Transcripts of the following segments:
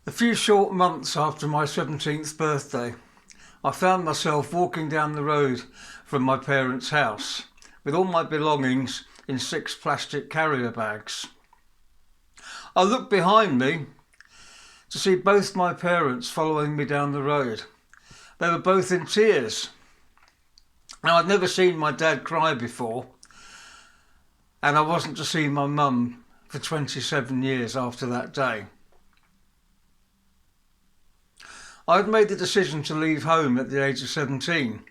A few short months after my 17th birthday, I found myself walking down the road from my parents' house with all my belongings in 6 plastic carrier bags. I looked behind me to see both my parents following me down the road. They were both in tears. Now, I'd never seen my dad cry before, and I wasn't to see my mum for 27 years after that day. I had made the decision to leave home at the age of 17.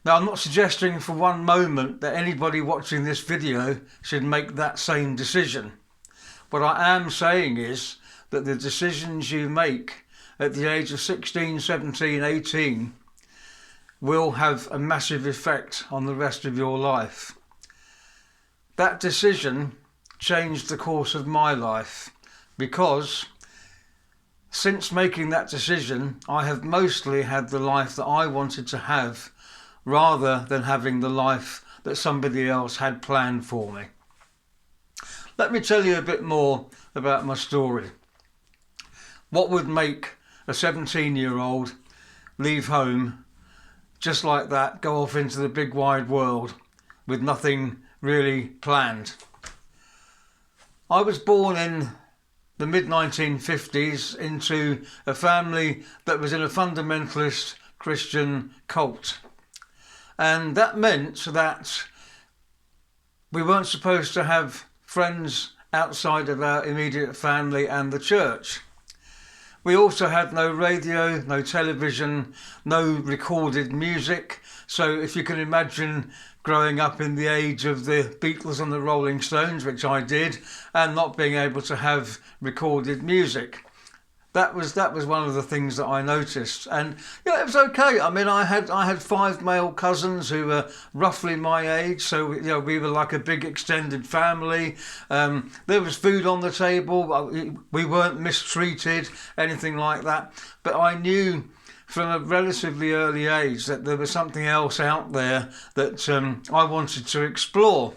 Now, I'm not suggesting for one moment that anybody watching this video should make that same decision. What I am saying is that the decisions you make at the age of 16, 17, 18 will have a massive effect on the rest of your life. That decision changed the course of my life because since making that decision, I have mostly had the life that I wanted to have rather than having the life that somebody else had planned for me. Let me tell you a bit more about my story. What would make a 17-year-old leave home just like that, go off into the big wide world with nothing really planned? I was born in the mid-1950s into a family that was in a fundamentalist Christian cult. And that meant that we weren't supposed to have friends outside of our immediate family and the church. We also had no radio, no television, no recorded music. So if you can imagine growing up in the age of the Beatles and the Rolling Stones, which I did, and not being able to have recorded music. That was one of the things that I noticed, and it was okay. I mean, I had 5 male cousins who were roughly my age, so we were like a big extended family. There was food on the table. We weren't mistreated, anything like that. But I knew from a relatively early age that there was something else out there that I wanted to explore,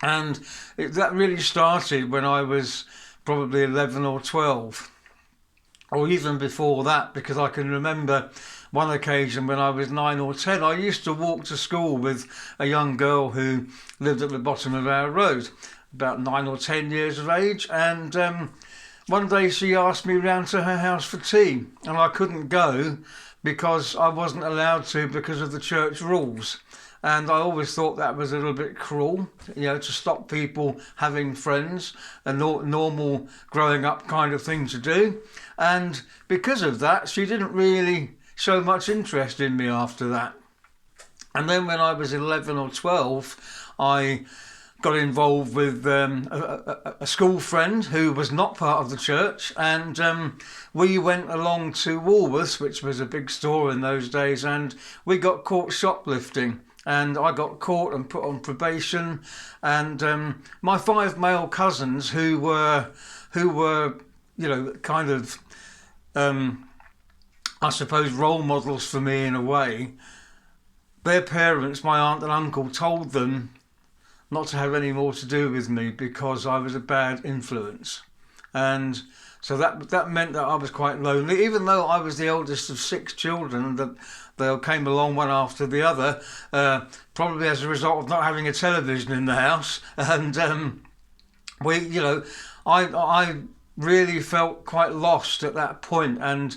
and that really started when I was probably 11 or 12. Or even before that, because I can remember one occasion when I was 9 or 10, I used to walk to school with a young girl who lived at the bottom of our road, about 9 or 10 years of age, and one day she asked me round to her house for tea, and I couldn't go because I wasn't allowed to because of the church rules. And I always thought that was a little bit cruel, to stop people having friends, a normal growing up kind of thing to do. And because of that, she didn't really show much interest in me after that. And then when I was 11 or 12, I got involved with a school friend who was not part of the church, and we went along to Woolworths, which was a big store in those days, and we got caught shoplifting. And I got caught and put on probation, and my 5 male cousins who were kind of I suppose role models for me in a way, their parents, my aunt and uncle, told them not to have any more to do with me because I was a bad influence. And so that meant that I was quite lonely, even though I was the oldest of 6 children that they came along one after the other, probably as a result of not having a television in the house. And I really felt quite lost at that point, and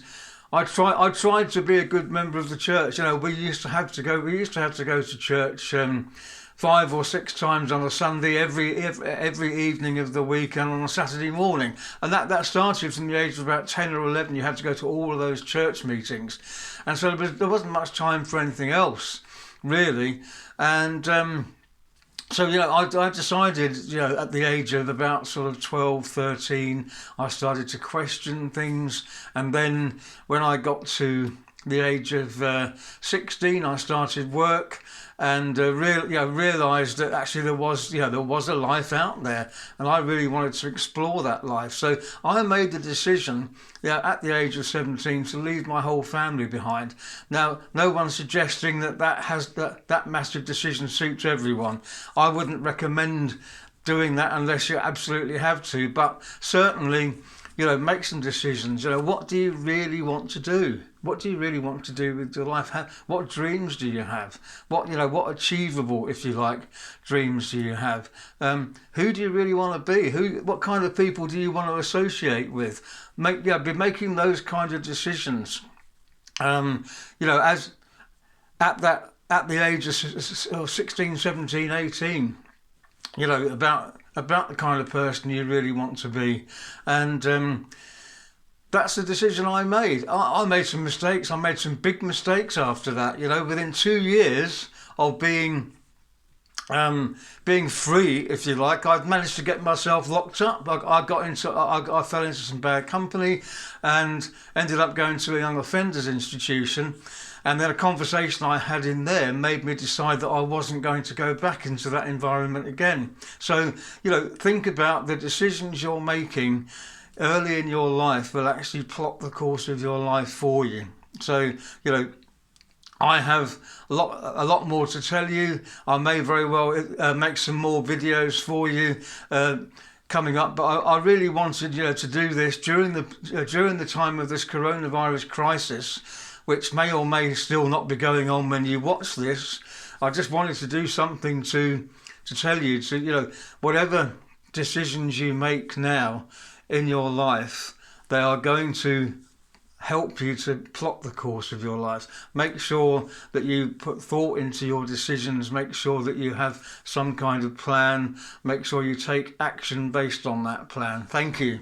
I tried to be a good member of the church. We used to have to go to church 5 or 6 times on a Sunday, every evening of the week, and on a Saturday morning. And that started from the age of about 10 or 11. You had to go to all of those church meetings. And so there wasn't much time for anything else, really. And so, I decided, at the age of about sort of 12, 13, I started to question things. And then when I got to the age of 16, I started work, and realised that actually there was a life out there, and I really wanted to explore that life. So I made the decision, at the age of 17, to leave my whole family behind. Now, no one's suggesting that massive decision suits everyone. I wouldn't recommend doing that unless you absolutely have to, but certainly, make some decisions. What do you really want to do? What do you really want to do with your life? What dreams do you have? What achievable, if you like, dreams do you have? Who do you really want to be? What kind of people do you want to associate with? Be making those kind of decisions. As at the age of 16, 17, 18, about the kind of person you really want to be. And that's the decision I made. I made some mistakes. I made some big mistakes after that. Within 2 years of being free, if you like, I'd managed to get myself locked up. I fell into some bad company and ended up going to a young offenders institution. And then a conversation I had in there made me decide that I wasn't going to go back into that environment again. So, think about the decisions you're making early in your life will actually plot the course of your life for you. So, I have a lot more to tell you. I may very well make some more videos for you coming up, but I really wanted to do this during the time of this coronavirus crisis, which may or may still not be going on when you watch this. I just wanted to do something to tell you whatever decisions you make now in your life, they are going to help you to plot the course of your life. Make sure that you put thought into your decisions. Make sure that you have some kind of plan. Make sure you take action based on that plan. Thank you.